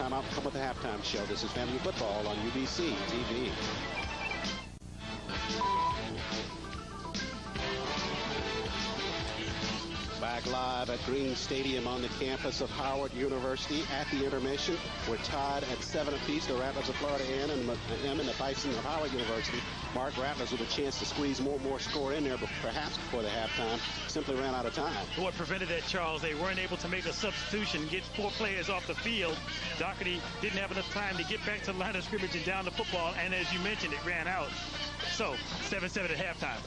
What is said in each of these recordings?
timeout. Come with the halftime show. This is Family Football on UBC TV. Back live at Green Stadium on the campus of Howard University at the intermission. We're tied at 7 apiece. The Rattlers of Florida A&M and the Bison of Howard University. Mark Rattlers with a chance to squeeze more score in there, but perhaps before the halftime simply ran out of time. What prevented that, Charles? They weren't able to make a substitution, get 4 players off the field. Doherty didn't have enough time to get back to the line of scrimmage and down the football, and as you mentioned, it ran out. So, 7-7 at halftime.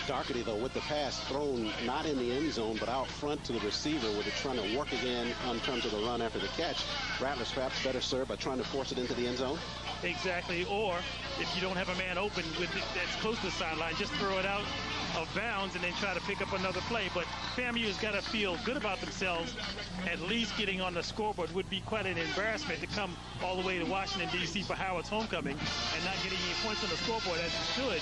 Doherty, though, with the pass thrown not in the end zone, but out front to the receiver, with it trying to work again in terms of the run after the catch. Rattlers perhaps better served by trying to force it into the end zone. Exactly, or if you don't have a man open with it that's close to the sideline, just throw it out of bounds and then try to pick up another play. But FAMU has got to feel good about themselves. At least getting on the scoreboard would be quite an embarrassment to come all the way to Washington, D.C. for Howard's homecoming and not getting any points on the scoreboard as it should.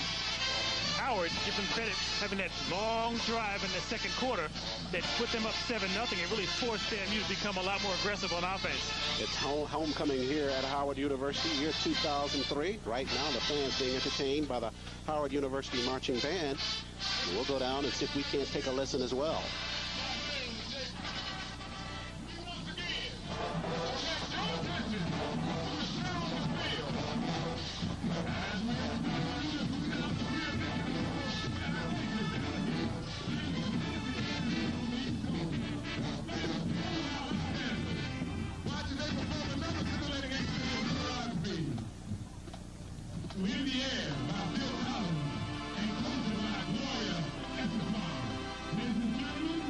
Howard, give them credit, having that long drive in the second quarter that put them up 7-0. It really forced FAMU to become a lot more aggressive on offense. It's homecoming here at Howard University, year 2003. Right now, the fans being entertained by the Howard University Marching Band. We'll go down and see if we can't take a lesson as well. Ladies and gentlemen,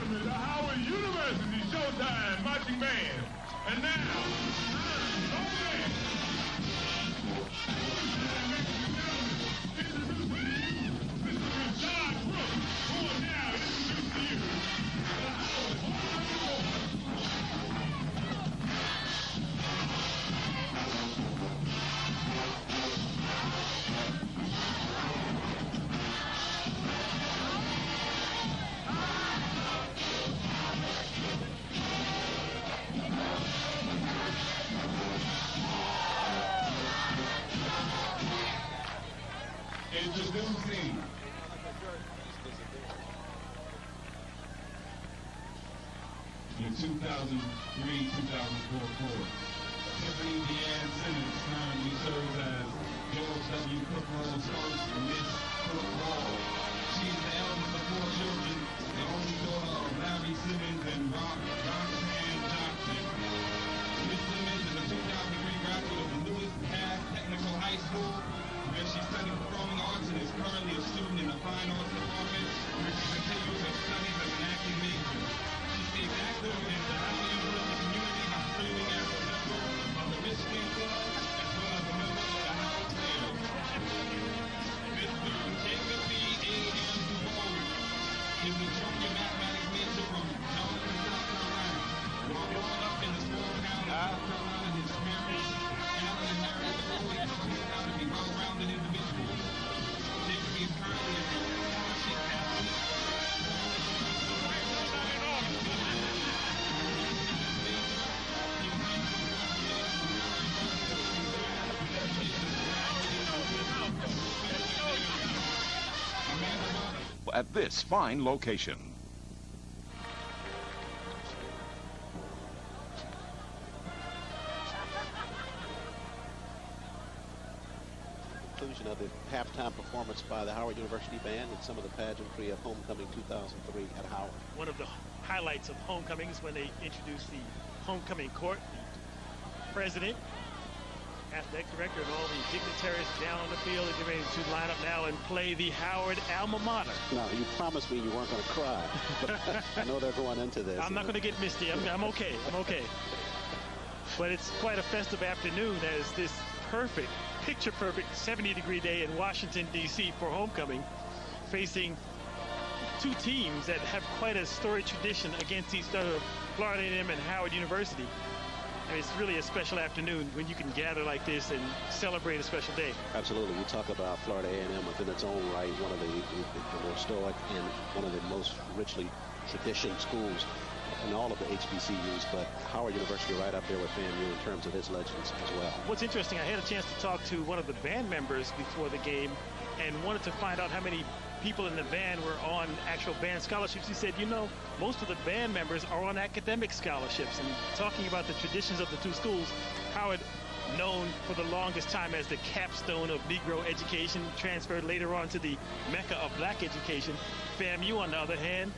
gentlemen, the Howard University Showtime Marching Band. And now, introducing the 2003-2004 court. Tiffany Deanne Simmons currently serves as George W. Cook Roll's first Miss Cook Roll. She is the eldest of 4 children, the only daughter of Larry Simmons and Roxanne Johnson. Miss Simmons is a 2003 graduate of the Lewis Cass Technical High School, where she studied performing arts and is currently a student in the Fine Arts Department, where she continues her studies as an acting major. She stays active in the Howard University community by serving as a member of the Michigan Club, as well as a member of the Howard Players. Mr. Jacob B. A.M. DuBose is a junior mathematics major from Charleston, South Carolina. While growing up in the small town of South Carolina, his parents, Alan and Mary, always taught him how to be well-rounded individual. Jacob is currently a scholarship athlete. At this fine location. Conclusion of the halftime performance by the Howard University Band and some of the pageantry of Homecoming 2003 at Howard. One of the highlights of Homecoming is when they introduced the Homecoming Court. The president, athletic director, and all the dignitaries down on the field and getting ready to line up now and play the Howard alma mater. No, you promised me you weren't going to cry. But I know they're going into this. I'm not going to get misty. I'm okay. I'm okay. But it's quite a festive afternoon as this perfect, picture-perfect 70-degree day in Washington, D.C. for Homecoming, facing 2 teams that have quite a storied tradition against each other, Florida A&M and Howard University. And it's really a special afternoon when you can gather like this and celebrate a special day. Absolutely. You talk about Florida A&M within its own right, one of the more historic and one of the most richly traditioned schools in all of the HBCUs, but Howard University right up there with FAMU in terms of its legends as well. What's interesting, I had a chance to talk to one of the band members before the game and wanted to find out how many people in the band were on actual band scholarships. He said, you know, most of the band members are on academic scholarships. And talking about the traditions of the 2 schools, Howard, known for the longest time as the capstone of Negro education, transferred later on to the mecca of black education. FAMU, on the other hand,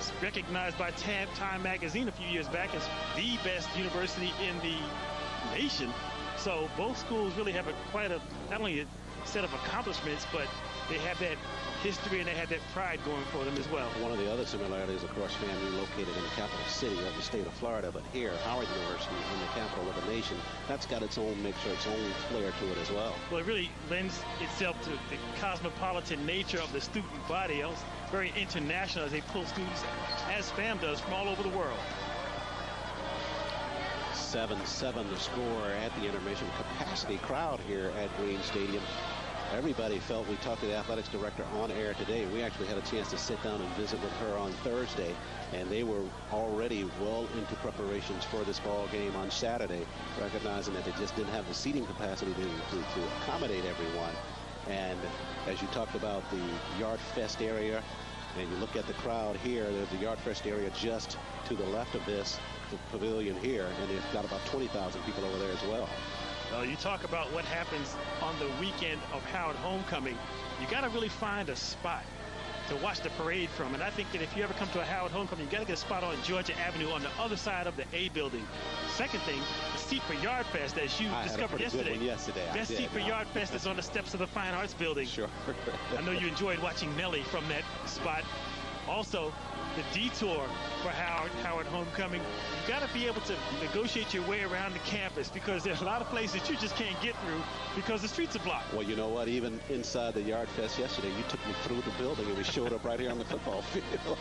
is recognized by Time magazine a few years back as the best university in the nation. So both schools really have quite a, not only a set of accomplishments, but they have that history and they have that pride going for them as well. One of the other similarities, of course, FAMU located in the capital city of the state of Florida, but here, Howard University in the capital of the nation, that's got its own mixture, its own flair to it as well. Well, it really lends itself to the cosmopolitan nature of the student body. It's very international as they pull students, as FAM does, from all over the world. 7-7 the score at the intermission. Capacity crowd here at Green Stadium. Everybody felt, we talked to the athletics director on air today. We actually had a chance to sit down and visit with her on Thursday, and they were already well into preparations for this ball game on Saturday, recognizing that they just didn't have the seating capacity to accommodate everyone. And as you talked about the Yard Fest area, and you look at the crowd here, there's the Yard Fest area just to the left of this, the pavilion here, and they've got about 20,000 people over there as well. Well, you talk about what happens on the weekend of Howard Homecoming. You got to really find a spot to watch the parade from. And I think that if you ever come to a Howard Homecoming, you got to get a spot on Georgia Avenue on the other side of the A building. Second thing, the seat for Yard Fest, as you discovered yesterday. Best seat for Yard Fest is on the steps of the Fine Arts Building. Sure. I know you enjoyed watching Nelly from that spot. Also, the detour for Howard homecoming. You got to be able to negotiate your way around the campus because there's a lot of places you just can't get through because the streets are blocked. Well, you know what? Even inside the Yard Fest yesterday, you took me through the building and we showed up right here on the football field.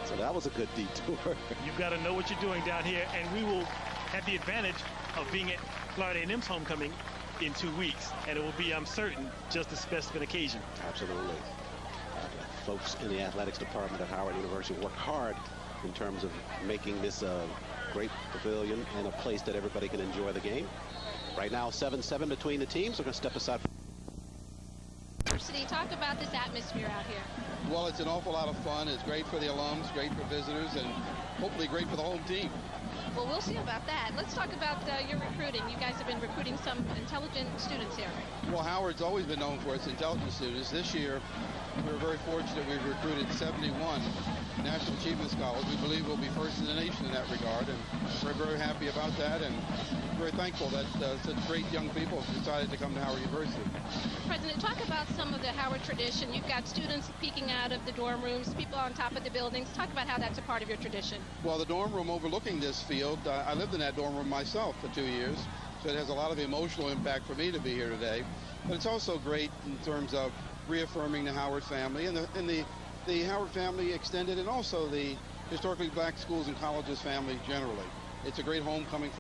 So that was a good detour. You've got to know what you're doing down here, and we will have the advantage of being at Florida A&M's homecoming in 2 weeks, and it will be, I'm certain, just as special an occasion. Absolutely. Folks in the athletics department at Howard University work hard in terms of making this a great pavilion and a place that everybody can enjoy the game. Right now, 7-7 between the teams. We're going to step aside. Talk about this atmosphere out here. Well, it's an awful lot of fun. It's great for the alums, great for visitors, and hopefully great for the home team. Well, we'll see about that. Let's talk about your recruiting. You guys have been recruiting some intelligent students here. Well, Howard's always been known for its intelligent students. This year, we were very fortunate. We've recruited 71 National Achievement Scholars. We believe we'll be first in the nation in that regard, and we're very happy about that and very thankful that such great young people have decided to come to Howard University. President, talk about some of the Howard tradition. You've got students peeking out of the dorm rooms, people on top of the buildings. Talk about how that's a part of your tradition. Well, the dorm room overlooking this field, I lived in that dorm room myself for 2 years, so it has a lot of emotional impact for me to be here today. But it's also great in terms of reaffirming the Howard family and the Howard family extended, and also the historically black schools and colleges family generally. It's a great homecoming